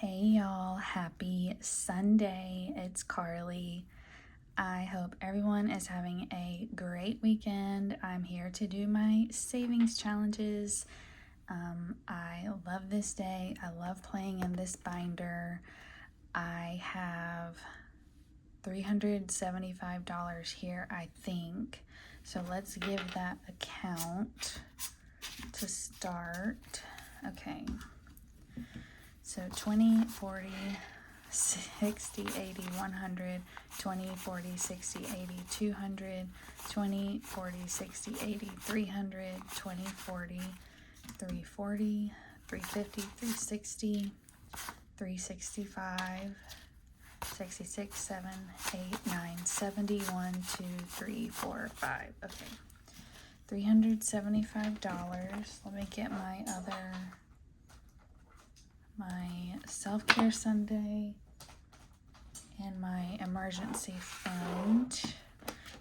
Hey y'all, happy Sunday. It's Carly. I hope everyone is having a great weekend. I'm here to do my savings challenges. I love this day. I love playing in this binder. I have $375 here, I think. So let's give that a count to start. Okay. So 20, 40, 60, 80, 100, 20, 40, 60, 80, 200, 20, 40, 60, 80, 300, 20, 40, 340, 350, 360, 365, 66, 7, 8, 9, 70, 1, 2, 3, 4, 5. Okay. $375. Let me get my self-care Sunday and my emergency fund.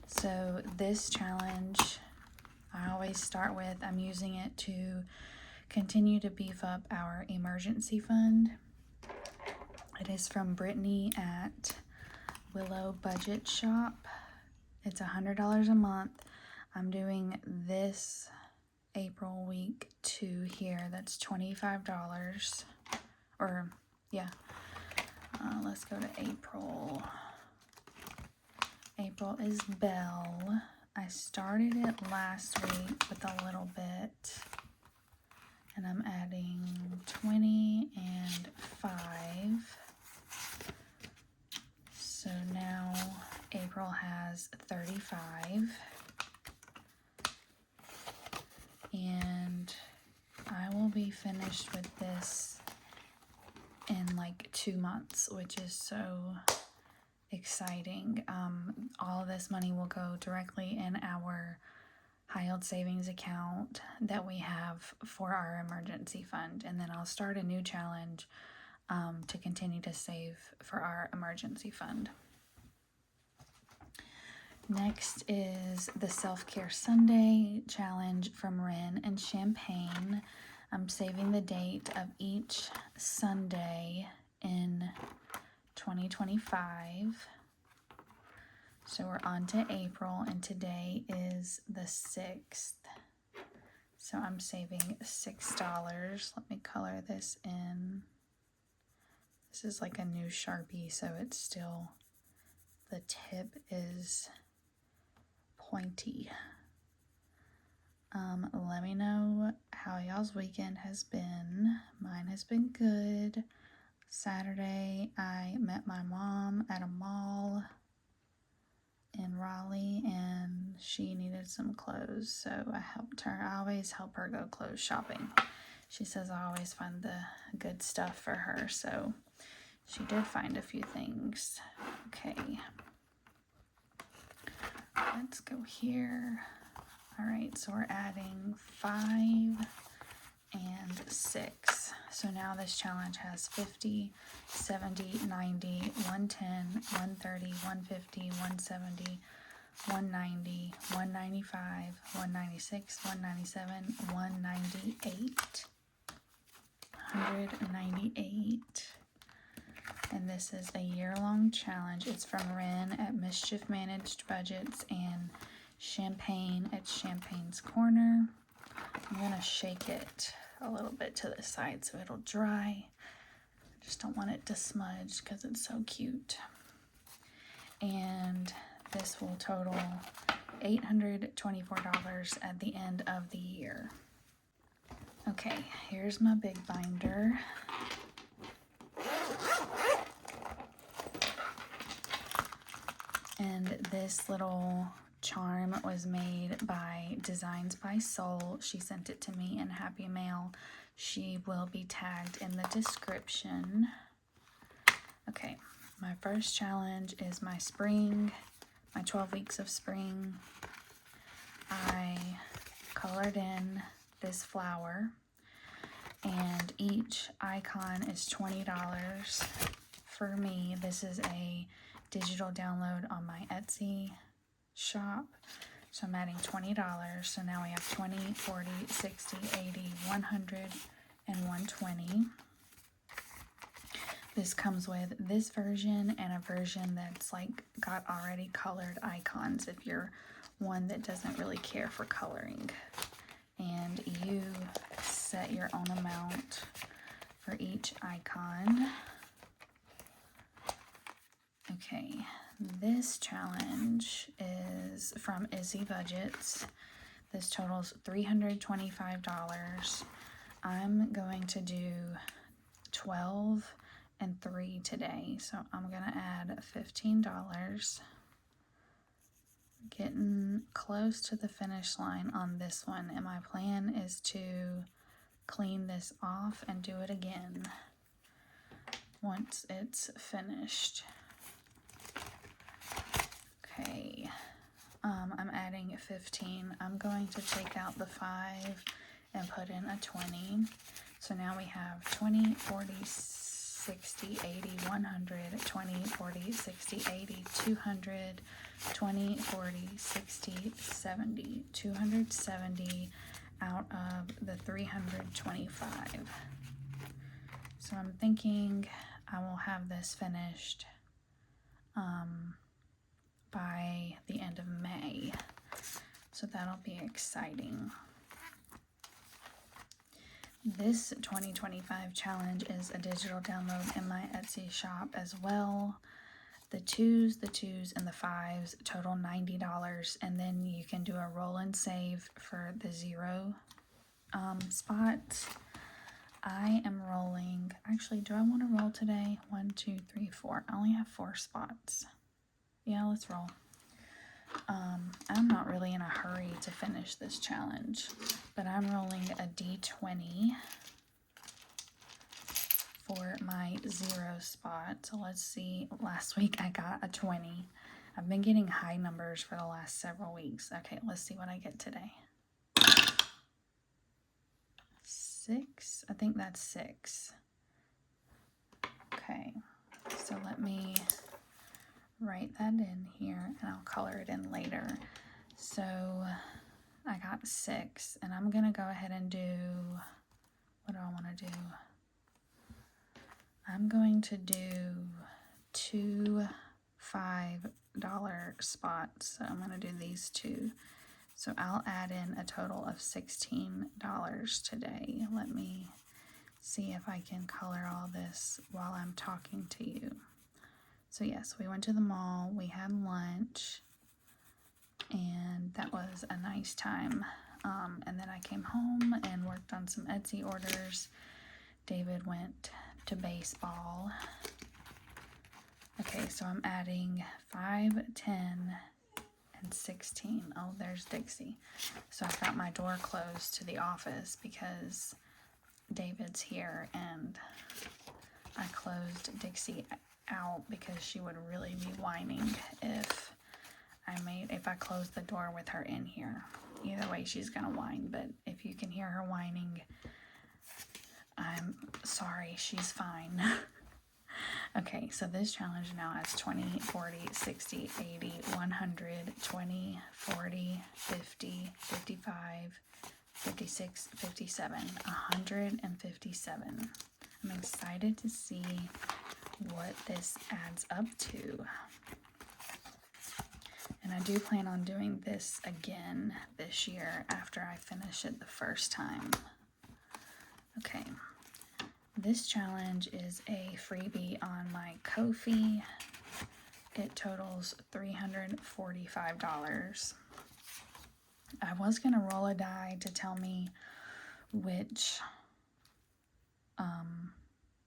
So this challenge, I always start with, I'm using it to continue to beef up our emergency fund. It is from Brittany at Willow Budget Shop. It's $100 a month. I'm doing this April week 2 here. That's $25. Or, yeah. Let's go to April. April is Belle. I started it last week with a little bit. And I'm adding 20 and 5. So now April has 35. And I will be finished with this in like 2 months, which is so exciting. All of this money will go directly in our high yield savings account that we have for our emergency fund, and then I'll start a new challenge to continue to save for our emergency fund. Next is the Self-Care Sunday challenge from Ren and Champagne. I'm saving the date of each Sunday in 2025. So we're on to April, and today is the 6th. So I'm saving $6. Let me color this in. This is like a new Sharpie, so it's still, the tip is pointy. Let me know how y'all's weekend has been. Mine has been good. Saturday, I met my mom at a mall in Raleigh, and she needed some clothes, so I helped her. I always help her go clothes shopping. She says I always find the good stuff for her, so she did find a few things. Okay. Let's go here. All right, so we're adding 5 and 6. So now this challenge has 50, 70, 90, 110, 130, 150, 170, 190, 195, 196, 197, 198, 198. And this is a year-long challenge. It's from Ren at Mischief Managed Budgets and Champagne at Champagne's Corner. I'm going to shake it a little bit to the side so it'll dry. I just don't want it to smudge because it's so cute. And this will total $824 at the end of the year. Okay, here's my big binder. And this little charm was made by Designs by Soul. She sent it to me in Happy Mail. She will be tagged in the description. Okay, my first challenge is my spring, my 12 weeks of spring. I colored in this flower, and each icon is $20. For me, this is a digital download on my Etsy shop. So I'm adding $20. So now we have 20, 40, 60, 80, 100, and 120. This comes with this version and a version that's like got already colored icons if you're one that doesn't really care for coloring. And you set your own amount for each icon. Okay, this challenge is from Izzy Budgets. This totals $325. I'm going to do 12 and 3 today, so I'm gonna add $15. Getting close to the finish line on this one, and my plan is to clean this off and do it again once it's finished. Okay, I'm adding 15. I'm going to take out the 5 and put in a 20. So now we have 20, 40, 60, 80, 100, 20, 40, 60, 80, 200, 20, 40, 60, 70, 270 out of the 325. So I'm thinking I will have this finished by the end of May. So that'll be exciting. This 2025 challenge is a digital download in my Etsy shop as well. The 2s, and the 5s total $90, and then you can do a roll and save for the 0 spots. I am rolling, actually, do I want to roll today? 1, 2, 3, 4. I only have 4 spots. Yeah, let's roll. I'm not really in a hurry to finish this challenge, but I'm rolling a D20 for my 0 spot. So let's see, last week I got a 20. I've been getting high numbers for the last several weeks. Okay, let's see what I get today. 6, I think that's 6. Okay, so let me write that in here and I'll color it in later. So I got 6, and I'm gonna go ahead and do, what do I want to do? I'm going to do 2 $5 spots. So I'm gonna do these 2. So I'll add in a total of $16 today. Let me see if I can color all this while I'm talking to you. So yes, we went to the mall, we had lunch, and that was a nice time. And then I came home and worked on some Etsy orders. David went to baseball. Okay, so I'm adding 5, 10, and 16. Oh, there's Dixie. So I've got my door closed to the office because David's here, and I closed Dixie out because she would really be whining if I closed the door with her in here. Either way, she's gonna whine, but if you can hear her whining, I'm sorry, she's fine. Okay, so this challenge now has 20, 40, 60, 80, 100, 20, 40, 50, 55, 56, 57, 157. I'm excited to see what this adds up to. And I do plan on doing this again this year after I finish it the first time. Okay, this challenge is a freebie on my Ko-fi. It totals $345. I was going to roll a die to tell me which,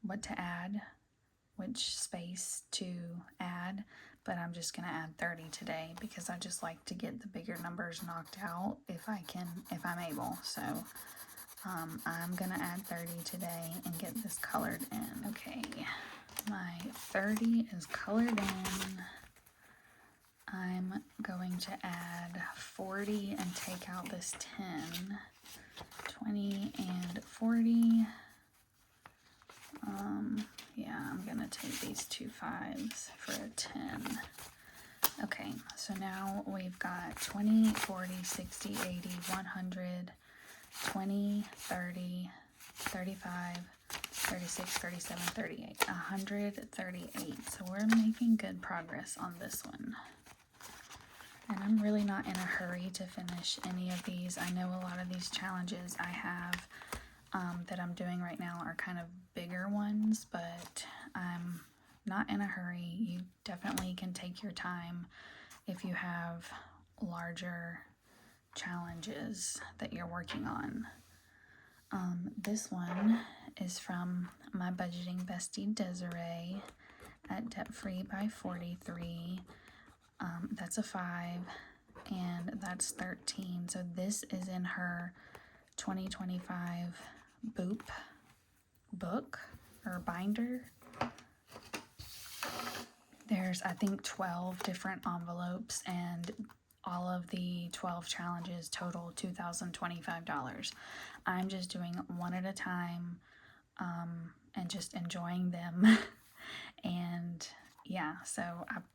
what to add, which space to add, but I'm just going to add 30 today because I just like to get the bigger numbers knocked out if I'm able. So I'm going to add 30 today and get this colored in. Okay, my 30 is colored in. I'm going to add 40 and take out this 10, 20 and 40. Yeah, I'm gonna take these 2 5s for a 10. Okay, so now we've got 20, 40, 60, 80, 100, 20, 30, 35, 36, 37, 38, 138. So we're making good progress on this one. And I'm really not in a hurry to finish any of these. I know a lot of these challenges I have that I'm doing right now are kind of bigger ones, but I'm not in a hurry. You definitely can take your time if you have larger challenges that you're working on. This one is from my budgeting bestie Desiree at Debt Free by 43. That's a 5, and that's 13. So this is in her 2025 Boop book or binder. There's, I think, 12 different envelopes, and all of the 12 challenges total $2,025. I'm just doing one at a time and just enjoying them. And yeah, so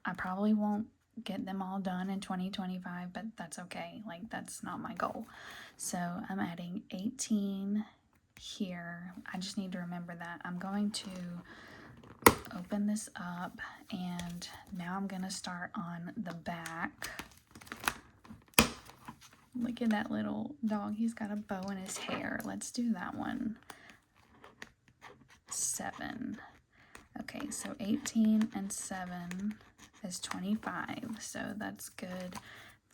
I probably won't get them all done in 2025, but that's okay. Like, that's not my goal. So I'm adding 18 here. I just need to remember that. I'm going to open this up, and now I'm gonna start on the back. Look at that little dog. He's got a bow in his hair. Let's do that one. 7. Okay, so 18 and 7 is 25. So that's good.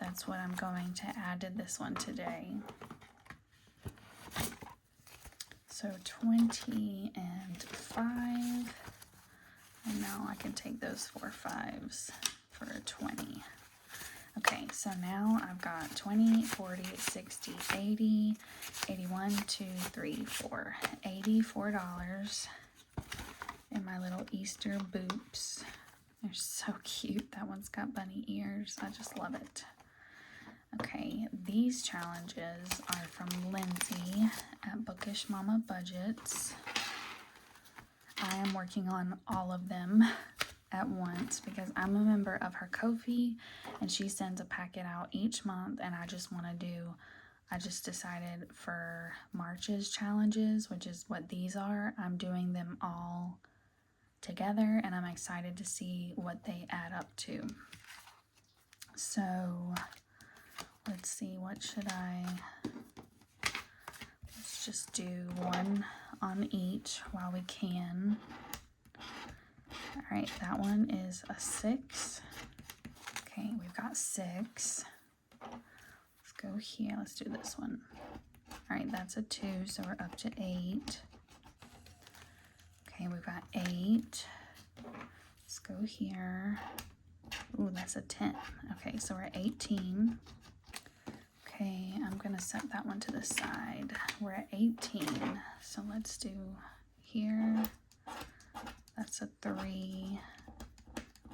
That's what I'm going to add to this one today. So 20 and 5. And now I can take those 4 5s for a 20. Okay, so now I've got 20, 40, 60, 80, 81, 2, 3, 4. $84 in my little Easter boops. They're so cute. That one's got bunny ears. I just love it. Okay, these challenges are from Lindsay at Bookish Mama Budgets. I am working on all of them at once because I'm a member of her Ko-fi, and she sends a packet out each month, and I just decided for March's challenges, which is what these are, I'm doing them all together, and I'm excited to see what they add up to. So let's see, what should let's just do one on each while we can. All right, that one is a 6. Okay, we've got 6. Let's go here. Let's do this one. All right, that's a 2, so we're up to 8. Okay, we've got 8. Let's go here. Ooh, that's a 10. Okay, so we're at 18. Okay, I'm gonna set that one to the side. We're at 18, so let's do here. That's a 3,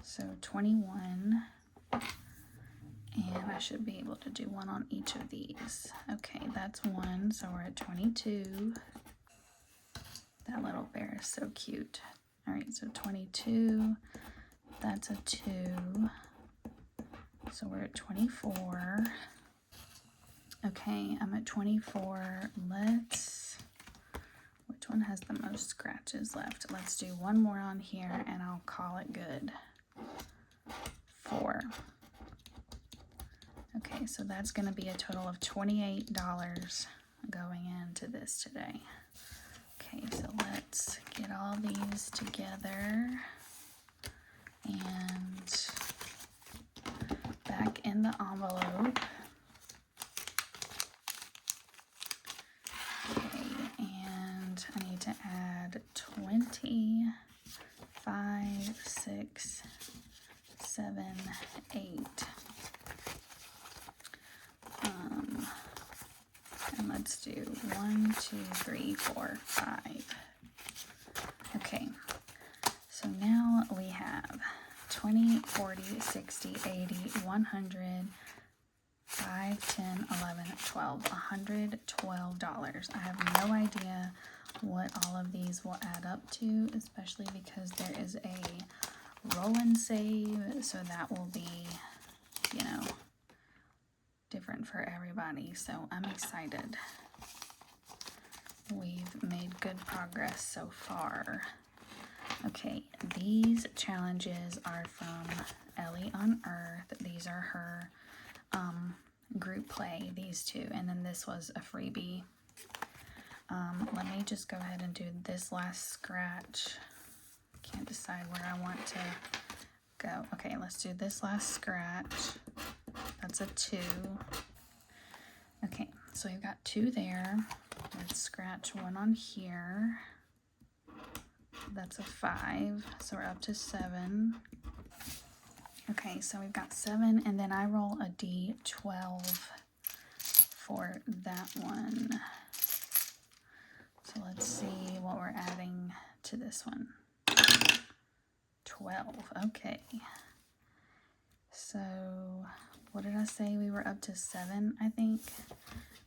so 21, and I should be able to do one on each of these. Okay, that's 1, so we're at 22. That little bear is so cute. All right, so 22, that's a 2, so we're at 24. Okay, I'm at 24. Which one has the most scratches left? Let's do one more on here and I'll call it good. 4. Okay, so that's going to be a total of $28 going into this today. Okay, so let's get all these together and back in the envelope. I need to add 20, 5, 6, 7, 8. And let's do 1, 2, 3, 4, 5. Okay, so now we have 20, 40, 60, 80, 100, 5, 10, 11, 12, $112. I have no idea what all of these will add up to, especially because there is a roll and save, so that will be, you know, different for everybody. So I'm excited. we've made good progress so far. Okay, these challenges are from Ellie on Earth. These are her group play, these two, and then this was a freebie. Let me just go ahead and do this last scratch. Can't decide where I want to go. Okay, let's do this last scratch. That's a 2. Okay, so we've got 2 there. Let's scratch 1 on here. That's a 5, so we're up to 7. Okay, so we've got 7, and then I roll a D12 for that one. So let's see what we're adding to this one. 12, okay. So what did I say? We were up to 7, I think.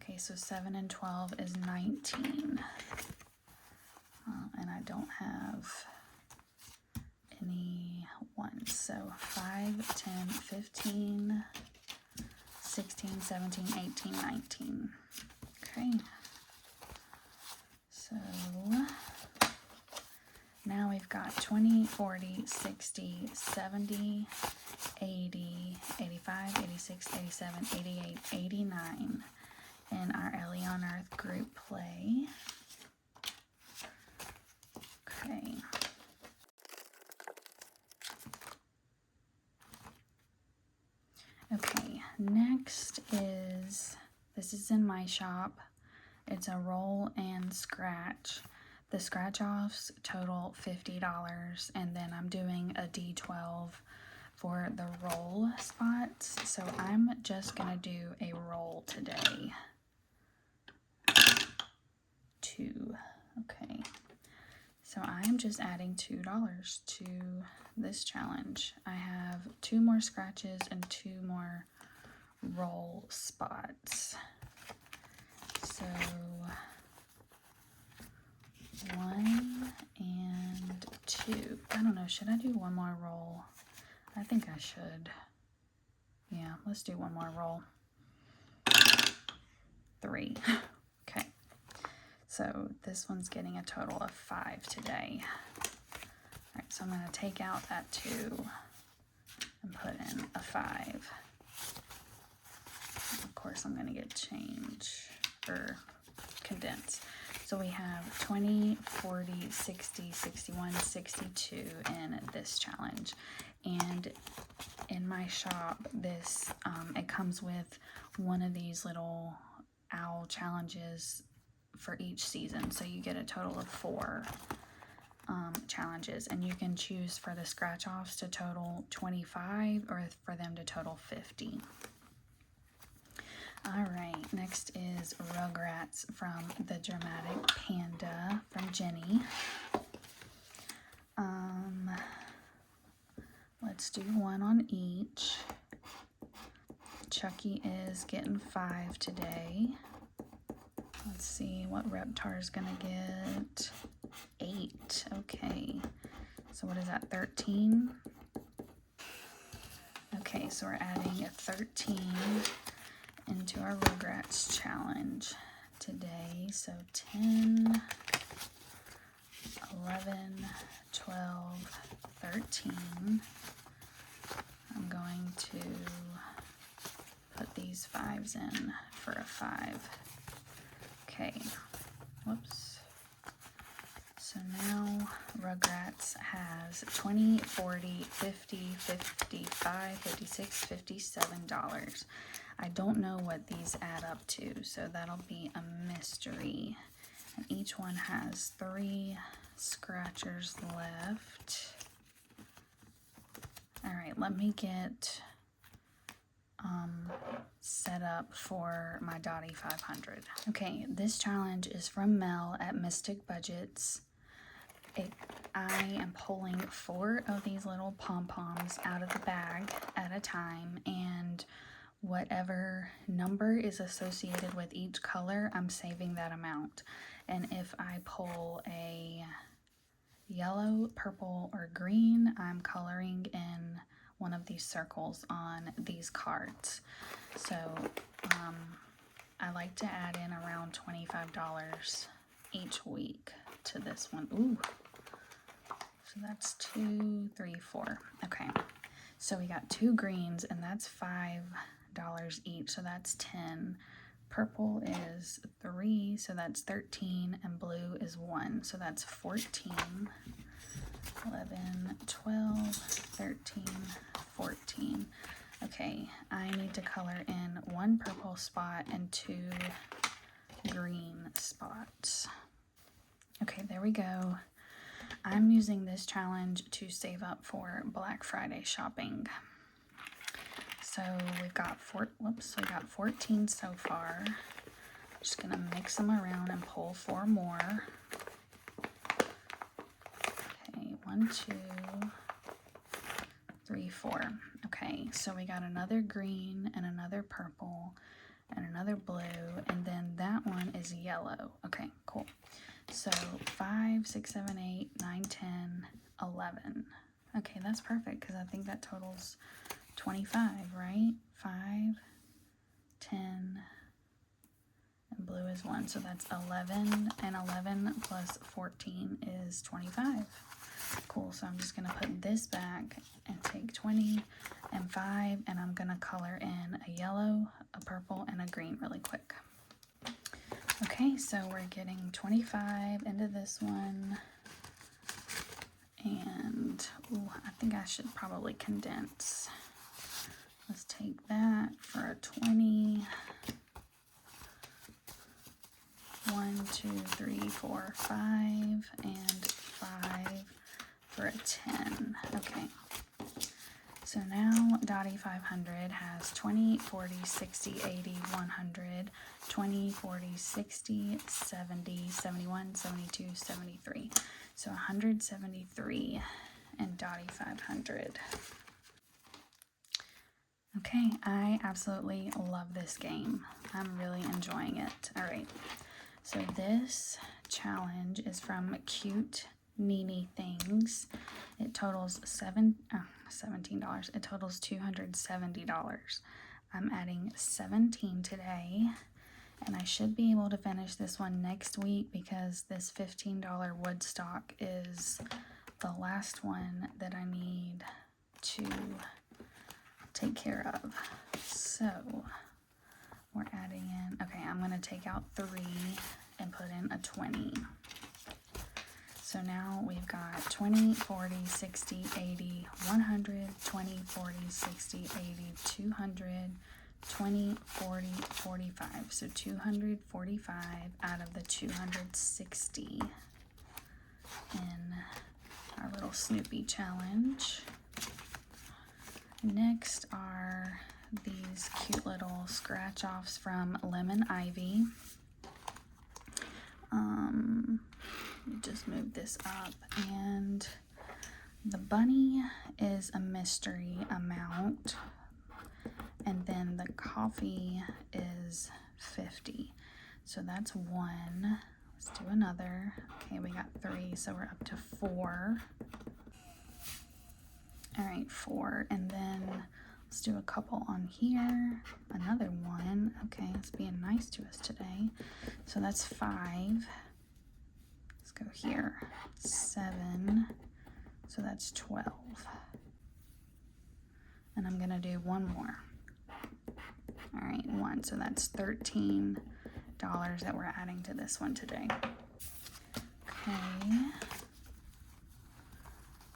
Okay, so 7 and 12 is 19. And I don't have any 1s. So 5, 10, 15, 16, 17, 18, 19. Okay. So now we've got 20, 40, 60, 70, 80, 85, 86, 87, 88, 89 in our Ellie on Earth group play. Okay. Okay, next is, this is in my shop. It's a roll and scratch. The scratch offs total $50, and then I'm doing a D12 for the roll spots. So I'm just gonna do a roll today. 2. Okay. So I'm just adding $2 to this challenge. I have 2 more scratches and 2 more roll spots. So 1 and 2. I don't know, should I do 1 more roll? I think I should. Yeah, let's do 1 more roll. 3. Okay. So this one's getting a total of 5 today. Alright, so I'm going to take out that 2 and put in a 5. Of course, I'm going to get change, or condense. So we have 20, 40, 60, 61, 62 in this challenge. And in my shop, this it comes with one of these little owl challenges for each season. So you get a total of 4 challenges, and you can choose for the scratch offs to total 25 or for them to total 50. Alright, next is Rugrats from the Dramatic Panda from Jenny. Let's do 1 on each. Chucky is getting 5 today. Let's see what Reptar's gonna get. 8. Okay. So what is that? 13? Okay, so we're adding a 13 into our Rugrats challenge today. So 10, 11, 12, 13. I'm going to put these 5s in for a 5. Okay, whoops. So now Rugrats has 20, 40, 50, 55, 56, $57. I don't know what these add up to, so that'll be a mystery. And each one has 3 scratchers left. Alright, let me get set up for my Dotty 500. Okay, this challenge is from Mel at Mystic Budgets. I am pulling 4 of these little pom-poms out of the bag at a time, and whatever number is associated with each color, I'm saving that amount. And if I pull a yellow, purple, or green, I'm coloring in one of these circles on these cards. So I like to add in around $25 each week to this one. Ooh. So that's 2, 3, 4. Okay. So we got 2 greens, and that's $5 each. So that's 10. Purple is 3, so that's 13. And blue is 1, so that's 14. 11, 12, 13, 14. Okay, I need to color in 1 purple spot and 2 green spots. Okay, there we go. I'm using this challenge to save up for Black Friday shopping. So we've got we got 14 so far. Just gonna mix them around and pull 4 more. Okay, 1, 2, 3, 4. Okay, so we got another green and another purple and another blue, and then that one is yellow. Okay, cool. So 5, 6, 7, 8, 9, 10, 11. Okay, that's perfect because I think that totals 25, right? 5, 10, and blue is 1. So that's 11, and 11 plus 14 is 25. Cool, so I'm just going to put this back and take 20 and 5, and I'm going to color in a yellow, a purple, and a green really quick. Okay, so we're getting 25 into this one, and ooh, I think I should probably condense. Let's take that for a 20. 1, 2, 3, 4, 5, and 5 for a 10. Okay. So now Dotty 500 has 20, 40, 60, 80, 100, 20, 40, 60, 70, 71, 72, 73. So 173 and Dotty 500. Okay, I absolutely love this game. I'm really enjoying it. All right, so this challenge is from Cute Nini Things. It totals $17. It totals $270. I'm adding 17 today, and I should be able to finish this one next week because this $15 Woodstock is the last one that I need to take care of. So we're adding in, okay, I'm going to take out 3 and put in a 20. So now we've got 20, 40, 60, 80, 100, 20, 40, 60, 80, 200, 20, 40, 45. So 245 out of the 260 in our little Snoopy challenge. Next are these cute little scratch-offs from Lemon Ivy. Just move this up, and the bunny is a mystery amount, and then the coffee is 50. So that's 1. Let's do another. Okay, we got 3, so we're up to 4. All right, 4, and then let's do a couple on here. Another 1. Okay, it's being nice to us today. So that's 5. Let's go here. 7. So that's 12. And I'm gonna do 1 more. All right, 1. So that's $13 that we're adding to this one today. Okay.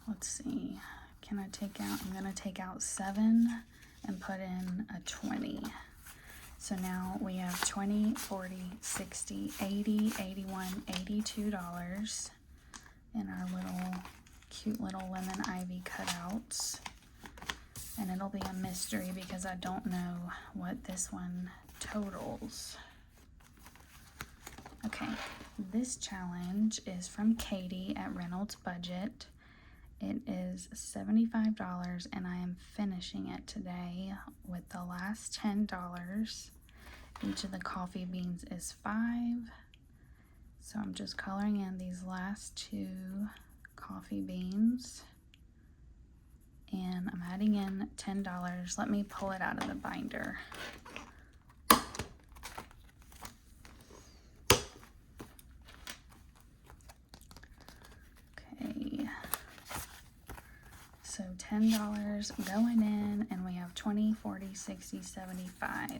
Let's see. Can I take out, I'm gonna take out 7 and put in a 20. So now we have 20, 40, 60, 80, 81, $82 in our little cute little Lemon Ivy cutouts. And it'll be a mystery because I don't know what this one totals. Okay, this challenge is from Katie at Reynolds Budget. It is $75, and I am finishing it today with the last $10. Each of the coffee beans is 5. So I'm just coloring in these last 2 coffee beans. And I'm adding in $10. Let me pull it out of the binder. So $10 going in, and we have 20, 40, 60, 75.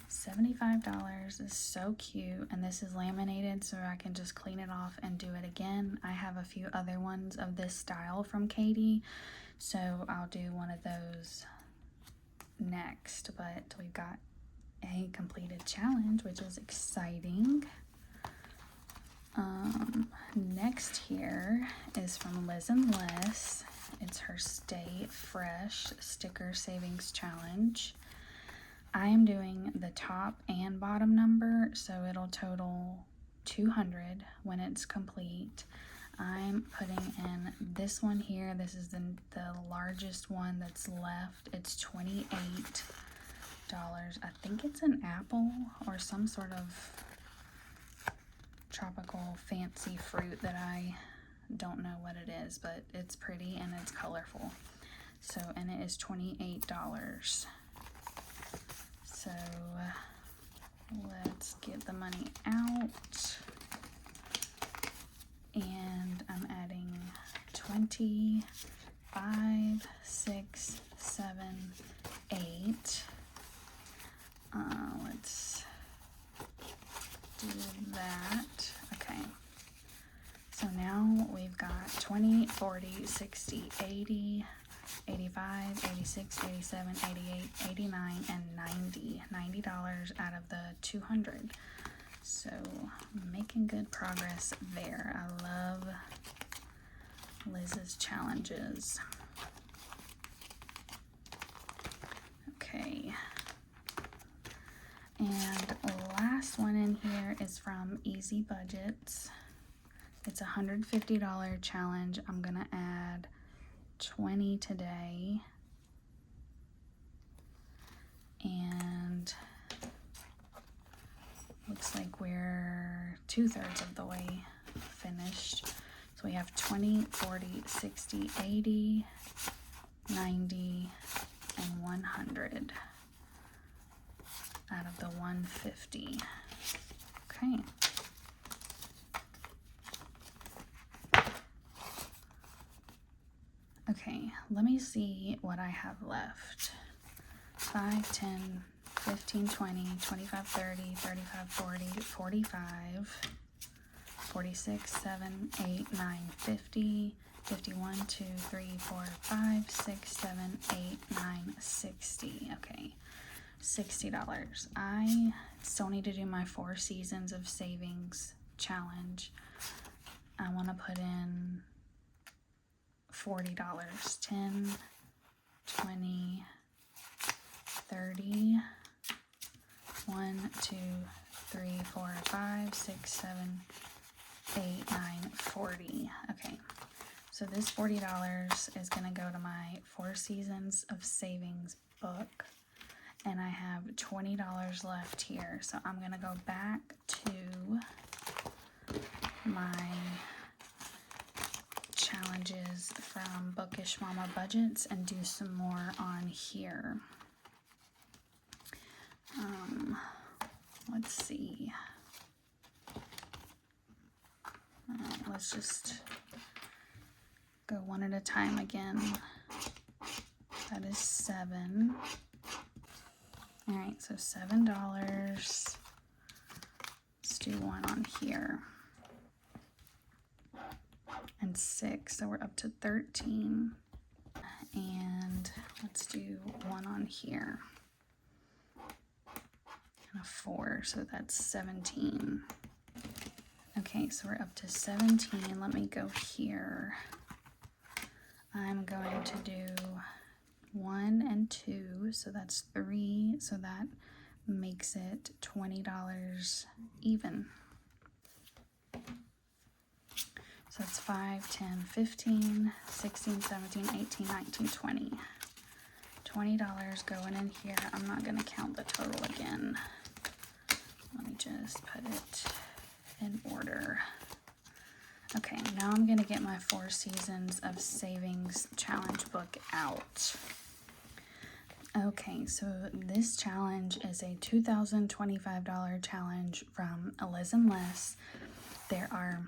$75 is so cute, and this is laminated so I can just clean it off and do it again. I have a few other ones of this style from Katie, so I'll do one of those next. But we've got a completed challenge, which is exciting. Next here is from Liz and Les. It's her Stay Fresh Sticker Savings Challenge. I am doing the top and bottom number, so it'll total 200 when it's complete. I'm putting in this one here. This is the largest one that's left. It's $28. I think it's an apple or some sort of tropical fancy fruit that I don't know what it is, but it's pretty and it's colorful. So, and it is $28. So let's get the money out, and I'm adding 20, 5, 6, 7, 8. Let's do that. Okay. So now we've got 20, 40, 60, 80, 85, 86, 87, 88, 89, and 90. $90 out of the 200. So making good progress there. I love Liz's challenges. Okay. And last one in here is from Easy Budgets. It's a $150 challenge. I'm gonna add 20 today, and looks like we're 2/3 of the way finished. So we have 20, 40, 60, 80, 90, and 100 out of the 150. Okay. Okay, let me see what I have left. 5, 10, 15, 20, 25, 30, 35, 40, 45, 46, 7, 8, 9, 50, 51, 2, 3, 4, 5, 6, 7, 8, 9, 60. Okay, $60. I still need to do my 4 seasons of savings challenge. I want to put in $40. 10, 20, 30, 1, 2, 3, 4, 5, 6, 7, 8, 9, 40. Okay, so this $40 is going to go to my 4 seasons of savings book, and I have $20 left here. So I'm going to go back to my challenges from Bookish Mama Budgets and do some more on here. Let's see. Let's just go one at a time again. That is 7. All right, so $7. Let's do one on here. And 6, so we're up to 13. And let's do one on here. And a 4, so that's 17. Okay, so we're up to 17. Let me go here. I'm going to do 1 and 2, so that's 3, so that makes it $20 even. So it's 5, 10, 15, 16, 17, 18, 19, 20. $20 going in here. I'm not going to count the total again. Let me just put it in order. Okay, now I'm going to get my 4 seasons of savings challenge book out. Okay, so this challenge is a $2,025 challenge from Liz and Les. There are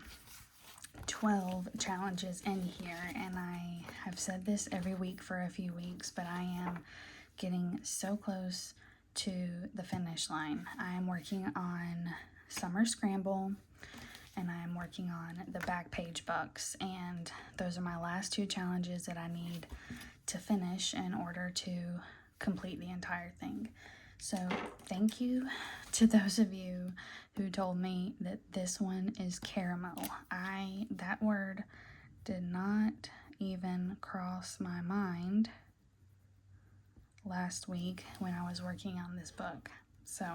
12 challenges in here, and I have said this every week for a few weeks, but I am getting so close to the finish line. I am working on Summer Scramble, and I am working on the back page bucks, and those are my last 2 challenges that I need to finish in order to complete the entire thing. So thank you to those of you who told me that this one is caramel. That word did not even cross my mind last week when I was working on this book. So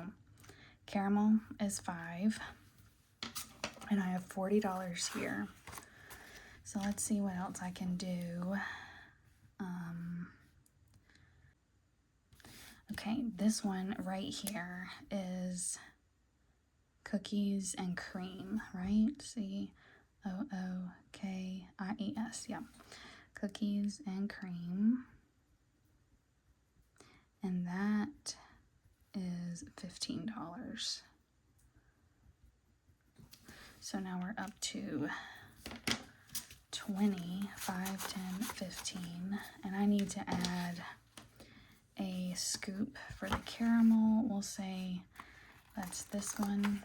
caramel is $5, and I have $40 here. So let's see what else I can do. Okay, this one right here is cookies and cream, right? C-O-O-K-I-E-S, yeah. Cookies and cream. And that is $15. So now we're up to 20, 5, 10, 15. And I need to add a scoop for the caramel. We'll say that's this one.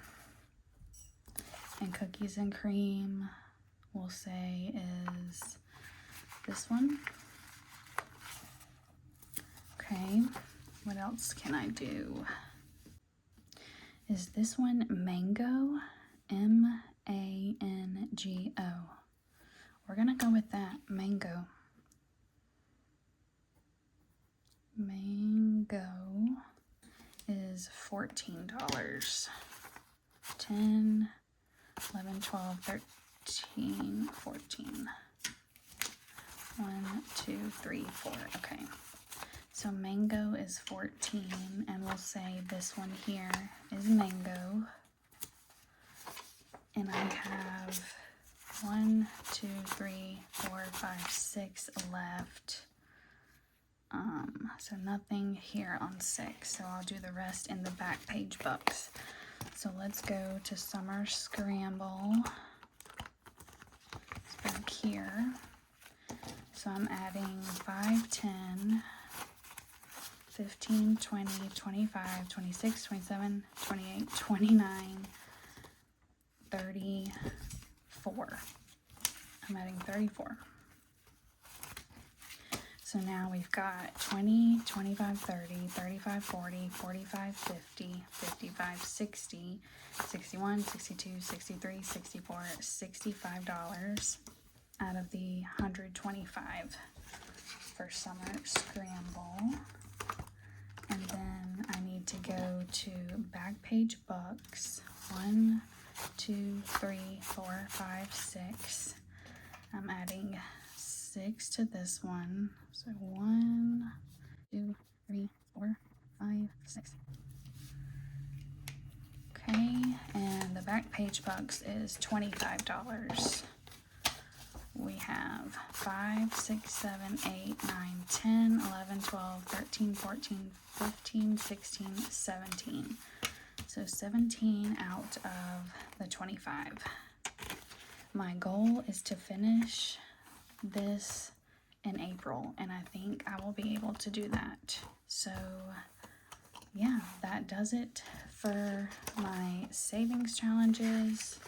And cookies and cream, we'll say is this one. Okay, what else can I do? Is this one mango? M-A-N-G-O. We're gonna go with that, mango. Mango is $14. 10, 11, 12, 13, 14. 1, 2, 3, 4. Okay. So mango is 14, and we'll say this one here is mango. And I have 1, 2, 3, 4, 5, 6 left. So nothing here on 6, so I'll do the rest in the back page bucks. So let's go to Summer Scramble. It's back here. So I'm adding 5, 10, 15, 20, 25, 26, 27, 28, 29, 34. I'm adding 34. So now we've got 20, 25, 30, 35, 40, 45, 50, 55, 60, 61, 62, 63, 64, $65 out of the 125 for Summer Scramble. And then I need to go to back page bucks. 1, 2, 3, 4, 5, 6. I'm adding 6 to this one. So 1, 2, 3, 4, 5, 6. Okay, and the back page bucks is $25. We have 5, 6, 7, 8, 9, 10, 11, 12, 13, 14, 15, 16, 17. So 17 out of the 25. My goal is to finish this in April, and I think I will be able to do that. So yeah, that does it for my savings challenges.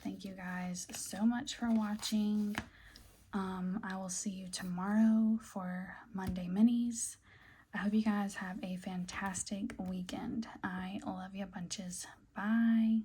Thank you guys so much for watching. I will see you tomorrow for Monday Minis. I hope you guys have a fantastic weekend. I love you bunches. Bye.